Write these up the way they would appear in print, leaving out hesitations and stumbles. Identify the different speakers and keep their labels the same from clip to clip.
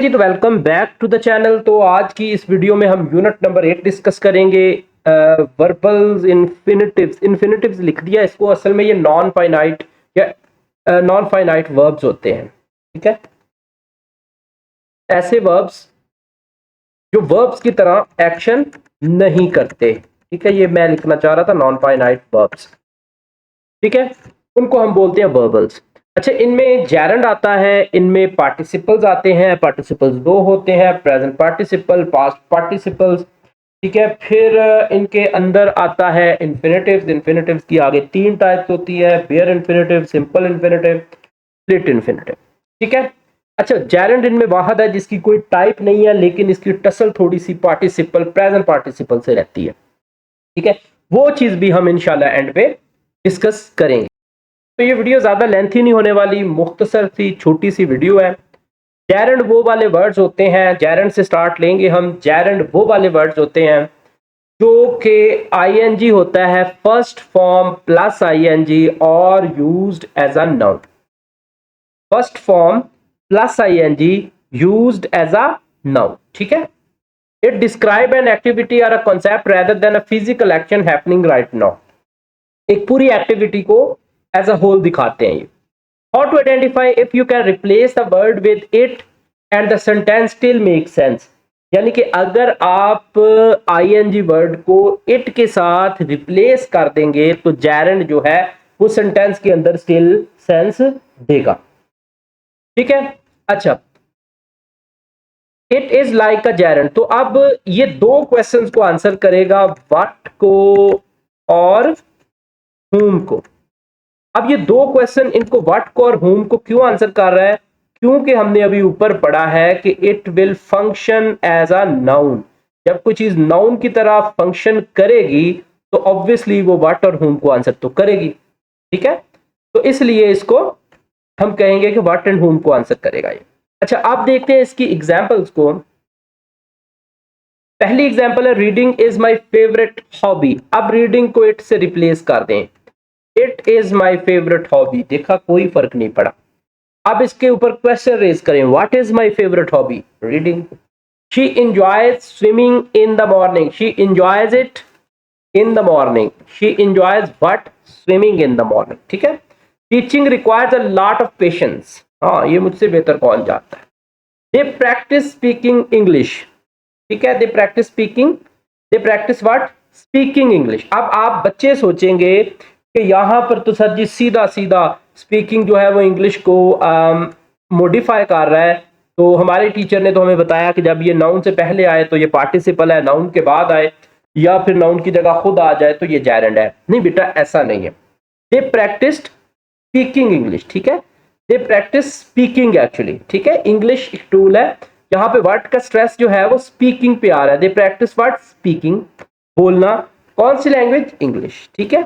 Speaker 1: जी तो welcome back to the channel. तो आज की इस वीडियो में हम यूनिट नंबर 8 डिस्कस करेंगे। वर्बल्स, इन्फिनिटिव्स लिख दिया इसको, असल में ये नॉन फाइनाइट या नॉन फाइनाइट वर्ब्स होते हैं। ठीक है, ऐसे वर्ब्स जो वर्ब्स की तरह एक्शन नहीं करते। ठीक है, ये मैं लिखना चाह रहा था, नॉन फाइनाइट वर्ब्स। ठीक है, उनको हम बोलते हैं वर्बल्स। अच्छा, इनमें जैरंड आता है, इनमें पार्टिसिपल्स आते हैं। पार्टिसिपल्स दो होते हैं, प्रेजेंट पार्टिसिपल, पास्ट पार्टिसिपल्स। ठीक है, फिर इनके अंदर आता है इन्फिनिटिव्स। इन्फिनिटिव्स की आगे तीन टाइप्स होती है, bare infinitive, simple infinitive, split infinitive. ठीक है, अच्छा, जैरंड इनमें वाहद है जिसकी कोई टाइप नहीं है, लेकिन इसकी टसल थोड़ी सी पार्टिसिपल, प्रेजेंट पार्टिसिपल से रहती है। ठीक है, वो चीज भी हम इंशाल्लाह एंड पे डिस्कस करेंगे। तो ये वीडियो ज्यादा लेंथी नहीं होने वाली, मुख्तसर सी छोटी सी वीडियो है। जैरंड वो वाले वर्ड्स होते हैं, जैरंड से स्टार्ट लेंगे हम। जैरंड वो वाले वर्ड्स होते हैं जो कि आईएनजी होता है फर्स्ट फॉर्म प्लस आईएनजी और used as a noun. First form plus ING used as a noun. ठीक है, इट डिस्क्राइब एन एक्टिविटी और a concept rather than a physical action happening right now. एक पूरी activity को as a whole दिखाते हैं ये। How to identify if you can replace the word with it and the sentence still makes sense। यानी कि अगर आप ing वर्ड को it के साथ रिप्लेस कर देंगे तो जैरंड जो है वो सेंटेंस के अंदर स्टिल सेंस देगा। ठीक है, अच्छा, it is like a gerund. तो अब ये दो क्वेश्चंस को आंसर करेगा, व्हाट को और whom को। अब ये दो क्वेश्चन, इनको व्हाट को और whom को क्यों आंसर कर रहा है? क्योंकि हमने अभी ऊपर पढ़ा है कि it will function as a noun. जब कोई चीज नाउन की तरह फंक्शन करेगी तो ऑब्वियसली वो व्हाट और whom को आंसर तो करेगी। ठीक है, तो इसलिए इसको हम कहेंगे कि व्हाट एंड whom को आंसर करेगा ये। अच्छा, आप देखते हैं इसकी एग्जांपल्स को। पहली एग्जांपल है, reading is my favourite hobby. अब रीडिंग को इट से रिप्लेस कर दें, it is my favourite hobby. देखा, कोई फर्क नहीं पड़ा। अब इसके ऊपर क्वेश्चन रेज करें, what is my favourite hobby? Reading. She enjoys swimming in the morning. She enjoys it in the morning. She enjoys what? Swimming in the morning. ठीक है, teaching requires a lot of patience. हाँ, ये मुझसे बेहतर कौन जानता है। They practice speaking English. ठीक है, they practice speaking, they practice what? Speaking English. अब आप बच्चे सोचेंगे कि यहां पर तो सर जी सीधा सीधा स्पीकिंग जो है वो इंग्लिश को मॉडिफाई कर रहा है। तो हमारे टीचर ने तो हमें बताया कि जब ये नाउन से पहले आए तो ये पार्टिसिपल है, नाउन के बाद आए या फिर नाउन की जगह खुद आ जाए तो ये जैरंड है। नहीं बेटा, ऐसा नहीं है। दे प्रैक्टिस्ड स्पीकिंग इंग्लिश। ठीक है, दे प्रैक्टिस स्पीकिंग एक्चुअली। ठीक है, इंग्लिश एक टूल है, यहाँ पे वर्ड का स्ट्रेस जो है वो स्पीकिंग पे आ रहा है। They practice what? स्पीकिंग, बोलना। कौन सी लैंग्वेज? इंग्लिश। ठीक है,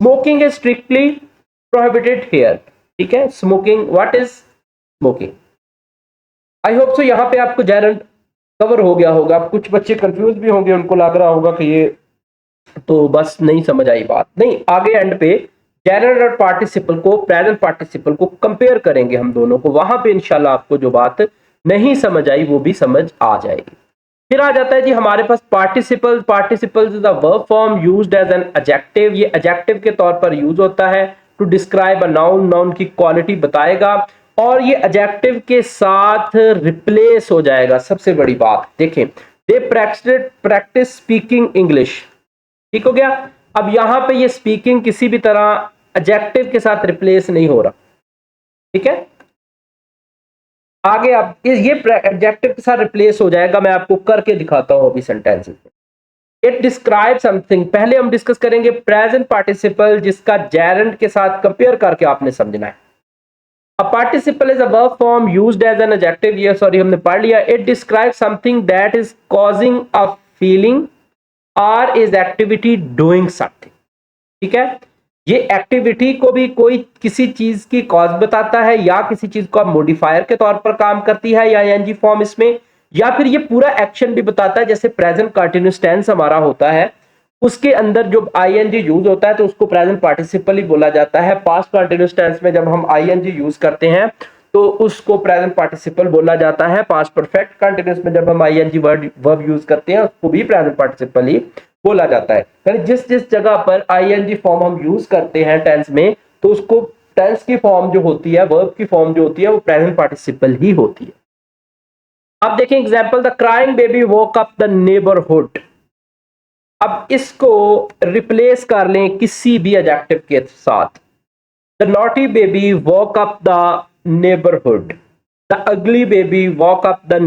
Speaker 1: smoking is strictly prohibited here. ठीक है, smoking, what is smoking? I hope so यहाँ पे आपको जैरंड कवर हो गया होगा। कुछ बच्चे कंफ्यूज भी होंगे, उनको लग रहा होगा कि ये तो बस नहीं समझ आई बात। नहीं, आगे एंड पे जैरंड और पार्टिसिपल को, प्रेजेंट पार्टिसिपल को कंपेयर करेंगे हम दोनों को, वहां पे इंशाल्लाह आपको जो बात नहीं समझ आई वो भी समझ आ जाएगी। फिर आ जाता है जी हमारे पास participle. Participle is a verb form used as an adjective. ये एडजेक्टिव के तौर पर यूज होता है to describe a noun, noun की क्वालिटी बताएगा और ये एडजेक्टिव के साथ रिप्लेस हो जाएगा। सबसे बड़ी बात देखें, दे प्रैक्टिस स्पीकिंग इंग्लिश। ठीक हो गया। अब यहां पे ये स्पीकिंग किसी भी तरह एडजेक्टिव के साथ रिप्लेस नहीं हो रहा। ठीक है, आगे आप ये एडजेक्टिव के साथ रिप्लेस हो जाएगा। मैं आपको करके दिखाता हूं अभी सेंटेंसेस में। It describe something. पहले हम डिस्कस करेंगे प्रेजेंट पार्टिसिपल, जिसका जैरंड के साथ कंपेयर करके आपने समझना है। A participle is a verb form used as an adjective. ये सॉरी हमने पढ़ लिया। It describe something that is causing a feeling और इज एक्टिविटी डूइंग समथिंग। ठीक है, ये एक्टिविटी को भी कोई किसी चीज की कॉज बताता है या किसी चीज को मॉडिफायर के तौर पर काम करती है या एनजी फॉर्म इसमें, या फिर ये पूरा एक्शन भी बताता है। जैसे प्रेजेंट कंटीन्यूअस टेंस हमारा होता है, उसके अंदर जो आईएनजी यूज होता है तो उसको प्रेजेंट पार्टिसिपल ही बोला जाता है। पास्ट कंटीन्यूअस टेंस में जब हम आईएनजी यूज करते हैं तो उसको प्रेजेंट पार्टिसिपल बोला जाता है। पास्ट परफेक्ट कंटिन्यूअस में जब हम आईएनजी वर्ब यूज करते हैं उसको भी प्रेजेंट पार्टिसिपल ही बोला जाता है। यानी जिस जिस जगह पर आईएनजी फॉर्म हम यूज करते हैं टेंस में, तो उसको टेंस की फॉर्म जो होती है, वर्ब की फॉर्म जो होती है, वो प्रेजेंट पार्टिसिपल ही होती है। अब देखें example, the crying baby woke up the neighbourhood. अब इसको रिप्लेस कर लें किसी भी एडजेक्टिव के साथ। The naughty baby walk up the neighbourhood, the ugly baby walk up the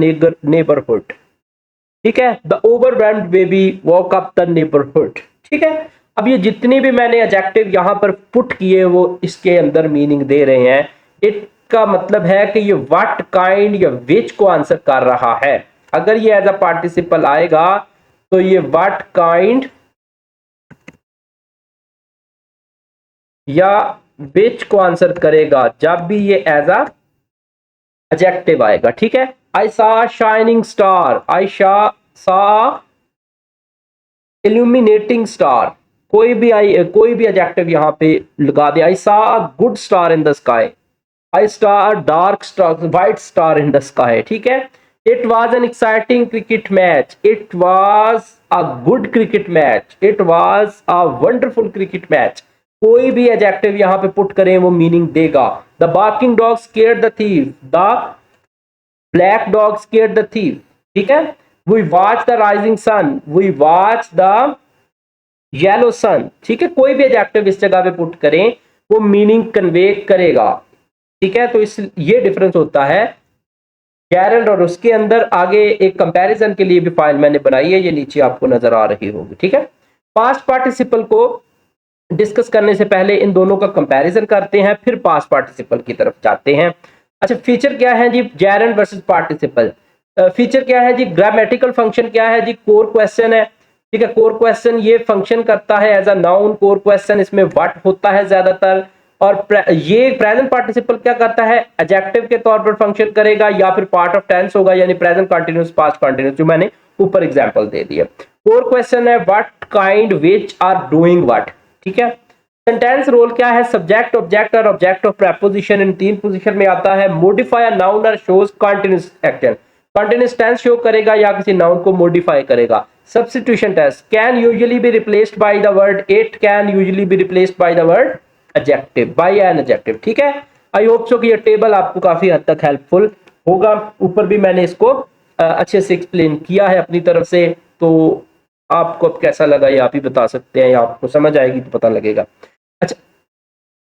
Speaker 1: neighbourhood, ठीक है। The overwhelmed baby walk up the neighbourhood, ठीक है। अब ये जितनी भी मैंने एडजेक्टिव यहां पर पुट किए वो इसके अंदर मीनिंग दे रहे हैं। इट का मतलब है कि ये व्हाट काइंड या विच को आंसर कर रहा है। अगर ये एज अ पार्टिसिपल आएगा तो ये व्हाट काइंड या विच को आंसर करेगा जब भी ये एज अ एडजेक्टिव आएगा, ठीक है। आई सा शाइनिंग स्टार, आई सा इल्यूमिनेटिंग स्टार, कोई भी एडजेक्टिव यहां पे लगा दे। आई सा good star in the sky, I star dark star, white star in the sky, ठीक है। It was an exciting cricket match, it was a good cricket match, it was a wonderful cricket match. कोई भी adjective यहां पे put करें वो meaning देगा। The barking dog scared the thief, the black dog scared the thief, ठीक है। We watch the rising sun, we watch the yellow sun, ठीक है। कोई भी एडजेक्टिव इस जगह पे पुट करें वो मीनिंग कन्वे करेगा, ठीक है। तो इस ये डिफरेंस होता है गैरल्ड और उसके अंदर। आगे एक कंपैरिजन के लिए भी फाइल मैंने बनाई है, ये नीचे आपको नजर आ रही होगी, ठीक है। पास्ट पार्टिसिपल को डिस्कस करने से पहले इन दोनों का कंपैरिजन करते हैं, फिर पास्ट पार्टिसिपल की तरफ जाते हैं। अच्छा, फीचर क्या है जी जेरेंड वर्सेस पार्टिसिपल? फीचर क्या है जी? ग्रामेटिकल फंक्शन क्या है जी? कोर क्वेश्चन है, ठीक है। कोर क्वेश्चन ये फंक्शन करता है as a noun core question, इसमें व्हाट होता है ज्यादातर। और ये प्रेजेंट पार्टिसिपल क्या करता है? एडजेक्टिव के तौर पर फंक्शन करेगा या फिर पार्ट ऑफ टेंस होगा, यानी प्रेजेंट कंटीन्यूअस, पास्ट कंटीन्यूअस, जो मैंने ऊपर एग्जांपल दे दिया। कोर क्वेश्चन है what kind which are doing what, ठीक है। सेंटेंस रोल क्या है? सब्जेक्ट, ऑब्जेक्ट और object of preposition in 3 position में आता है। मॉडिफाई अ नाउन और shows continuous action, continuous tense show करेगा या किसी नाउन को मॉडिफाई करेगा। Substitution test, can usually be replaced by the word it, can usually be replaced by the word adjective, by an adjective, ठीक है। I hope so कि ये table आपको काफी हद तक हेल्पफुल होगा। ऊपर भी मैंने इसको अच्छे से एक्सप्लेन किया है अपनी तरफ से, तो आपको अब कैसा लगा ये आप ही बता सकते हैं, या आपको समझ आएगी तो पता लगेगा। अच्छा,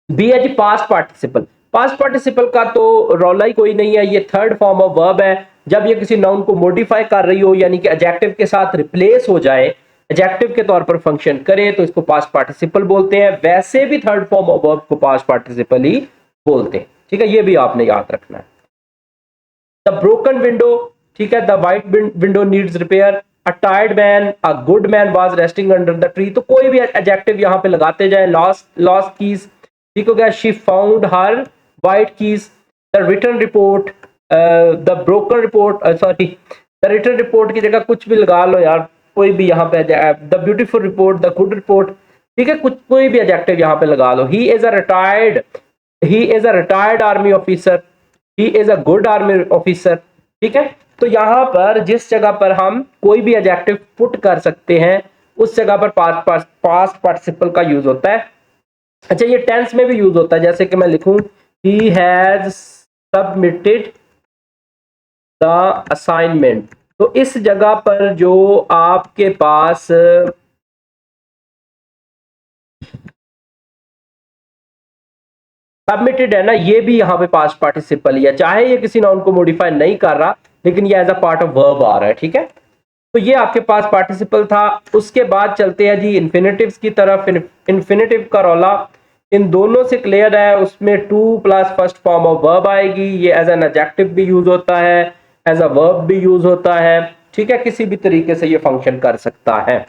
Speaker 1: बी है जी पास्ट पार्टिसिपल। पास्ट पार्टिसिपल का तो रौला ही कोई नहीं है, ये थर्ड फॉर्म ऑफ वर्ब है। जब ये किसी नाउन को मॉडिफाई कर रही हो, यानी कि एडजेक्टिव के साथ रिप्लेस हो जाए, एडजेक्टिव के तौर पर फंक्शन करे, तो इसको पास्ट पार्टिसिपल बोलते हैं। वैसे भी थर्ड फॉर्म ऑफ वर्ब को पास्ट पार्टिसिपल ही बोलते हैं, ठीक है। ये भी आपने याद रखना है। द ब्रोकन विंडो, ठीक है। The white window needs repair, a tired man, a good man was resting under the tree. तो कोई भी एडजेक्टिव यहां पे लगाते जाए। लॉस्ट कीज, ठीक हो गया। She found her white keys, the return report, the broken report, sorry the return report की जगह कुछ भी लगा लो यार, कोई भी यहाँ पे। The beautiful report, the good report, ठीक है। कुछ कोई भी एडजेक्टिव यहाँ पे लगा लो। He is a retired army officer, he is a good army officer, ठीक है। तो यहां पर जिस जगह पर हम कोई भी एडजेक्टिव पुट कर सकते हैं उस जगह पर पास्ट पार्टिसिपल का यूज होता है। अच्छा, ये टेंस में भी यूज होता है, जैसे कि मैं लिखूं he has submitted the assignment. तो इस जगह पर जो आपके पास सबमिटेड है ना, ये भी यहाँ पे पास्ट पार्टिसिपल ही है, चाहे ये किसी नाउन को मॉडिफाई नहीं कर रहा, लेकिन ये as a part of verb आ रहा है, ठीक है। तो ये आपके पास पार्टिसिपल था। उसके बाद चलते हैं जी इन्फिनेटिव्स की तरफ। इन्फिनेटिव का रौला इन दोनों से क्लियर है, उसमें two plus first form of verb आएगी। ये एज एन एडजेक्टिव भी यूज होता है, एज अ वर्ब भी यूज होता है, ठीक है। किसी भी तरीके से ये फंक्शन कर सकता है।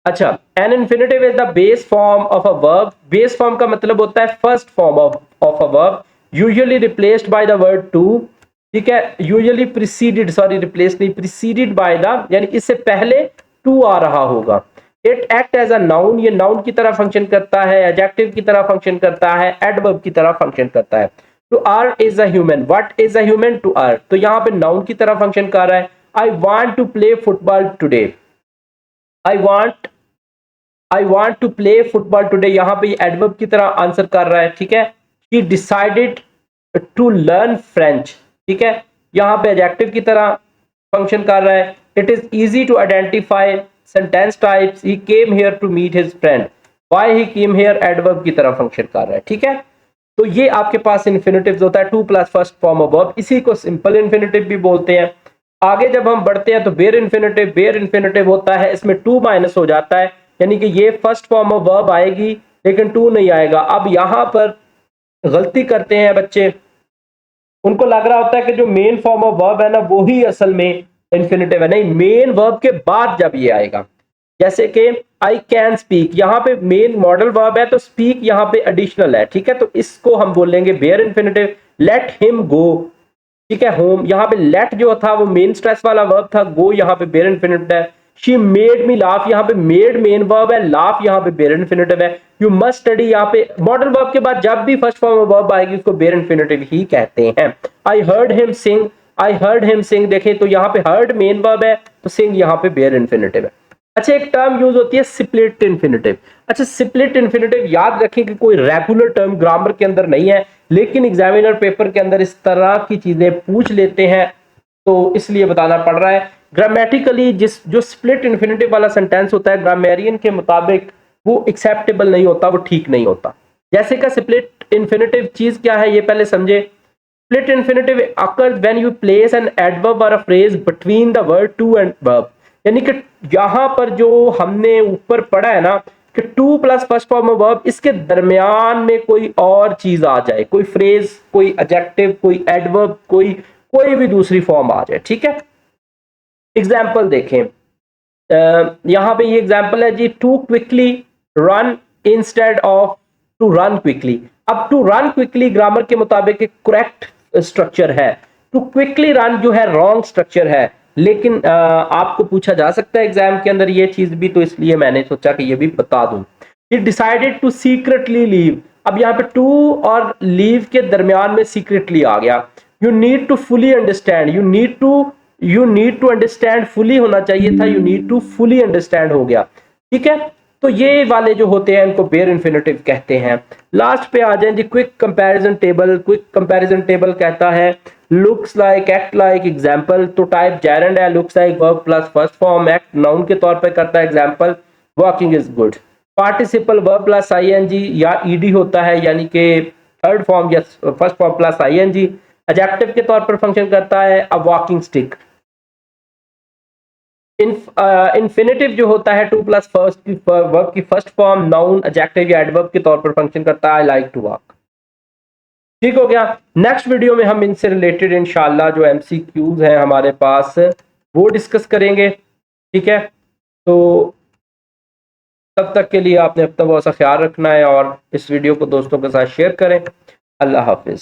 Speaker 1: अच्छा, an infinitive is the base form of a verb. Base form का मतलब होता है first form of a verb, usually replaced by the word to, ठीक है। यूजुअली प्रीसीडेड, सॉरी रिप्लेस नहीं, प्रीसीडेड बाय द, यानी इससे पहले टू आ रहा होगा। It act as a noun, ये नाउन की तरह फंक्शन करता है, एडजेक्टिव की तरह फंक्शन करता है, एडवर्ब की तरह फंक्शन करता है। To err is a human, what is a human to err, तो यहाँ पे नाउन की तरह फंक्शन कर रहा है। I want to play football today, I want to play football today, यहाँ पे एडवर्ब की तरह आंसर कर रहा है, ठीक है। She decided to learn French, ठीक है, यहाँ पे एडजेक्टिव की तरह फंक्शन कर रहा है। It is easy to identify sentence types, he came here to meet his friend, why he came here adverb की तरह फंक्शन कर रहा है, ठीक है। तो ये आपके पास इन्फिनेटिव्स होता है, two plus first form of verb, इसी को सिंपल इन्फिनेटिव भी बोलते हैं। आगे जब हम बढ़ते हैं तो वेयर इन्फिनेटिव होता है, इसमें टू माइनस हो जाता है, यानी कि ये फर्स्ट फॉर्म ऑफ वर्ब आएगी लेकिन टू नहीं आएगा। अब यहां पर गलती करते हैं बच्चे, उनको लग रहा होता है कि जो मेन फॉर्म ऑफ वर्ब है ना वो ही असल में इन्फिनेटिव है, नहीं, मेन वर्ब के बाद जब ये आएगा, जैसे कि आई कैन स्पीक, यहाँ पे मेन मॉडल वर्ब है तो स्पीक यहाँ पे एडिशनल है, ठीक है, तो इसको हम बोलेंगे bare infinitive. Let him go, ठीक है, होम, यहाँ पे लेट जो था वो मेन स्ट्रेस वाला वर्ब था, गो यहाँ पे बेयर इन्फिनेटिव है। शी मेड मी लाफ, यहाँ पे मेड मेन वर्ब है, लाफ यहाँ पे बेयर इन्फिनेटिव है। यू मस्ट स्टडी, यहाँ पे मॉडल वर्ब के बाद जब भी फर्स्ट फॉर्म ऑफ वर्ब आएगी उसको बेयर इन्फिनेटिव ही कहते हैं। आई हर्ड हिम सिंग, देखें तो यहाँ पे हर्ड मेन वर्ब है तो सिंग यहाँ पे बेयर इन्फिनेटिव है। अच्छा, एक टर्म यूज होती है स्प्लिट इन्फिनेटिव। अच्छा, स्प्लिट इन्फिनेटिव याद रखें कि कोई रेगुलर टर्म ग्रामर के अंदर नहीं है, लेकिन एग्जामिनर पेपर के अंदर इस तरह की चीजें पूछ लेते हैं तो इसलिए बताना पड़ रहा है। ग्रामेटिकली जो स्प्लिट इन्फिनेटिव वाला सेंटेंस होता है ग्रामेरियन के मुताबिक वो एक्सेप्टेबल नहीं होता, वो ठीक नहीं होता। जैसे का स्प्लिट इन्फिनेटिव चीज क्या है ये पहले समझे। Split infinitive occurs when you place an adverb or a phrase between the word to and verb, यानी कि यहां पर जो हमने ऊपर पढ़ा है ना कि two plus first form of verb, इसके दरमियान में कोई और चीज आ जाए, कोई फ्रेज, कोई एडजेक्टिव, कोई एडवर्ब, कोई भी दूसरी फॉर्म आ जाए, ठीक है। एग्जाम्पल देखें, यहां पे ये एग्जाम्पल है जी, to quickly run instead of to run quickly. अब टू रन क्विकली ग्रामर के मुताबिक एक करेक्ट स्ट्रक्चर है, टू क्विकली रन जो है रॉन्ग स्ट्रक्चर है, लेकिन आपको पूछा जा सकता है एग्जाम के अंदर ये चीज भी, तो इसलिए मैंने सोचा कि ये भी बता दूं। He decided to secretly leave, अब यहाँ पे टू और लीव के दरमियान में सीक्रेटली आ गया। You need to fully understand, you need to understand fully होना चाहिए था, you need to fully understand हो गया, ठीक है। तो ये वाले जो होते हैं इनको बेयर इन्फिनेटिव कहते हैं। लास्ट पे आ जाएं जी, quick comparison table. Quick comparison table कहता है looks like, act like, example, तो टाइप जेरेंड है, looks like verb plus first form, act noun के तौर पे करता है, example walking is good. Participle verb plus ING या ईडी होता है, यानी कि थर्ड फॉर्म या first form plus ING, adjective के तौर पर फंक्शन करता है अ वॉकिंग स्टिक। इन्फिनेटिव जो होता है टू प्लस फर्स्ट की वर्ब की फर्स्ट फॉर्म, नाउन, एडजेक्टिव या एडवर्ब के तौर पर फंक्शन करता है, आई लाइक टू वॉक। ठीक हो गया। नेक्स्ट वीडियो में हम इनसे रिलेटेड इंशाल्लाह जो एमसीक्यूज हैं हमारे पास वो डिस्कस करेंगे, ठीक है। तो तब तक के लिए आपने अपना बहुत सा ख्याल रखना है और इस वीडियो को दोस्तों के साथ शेयर करें। अल्लाह हाफिज।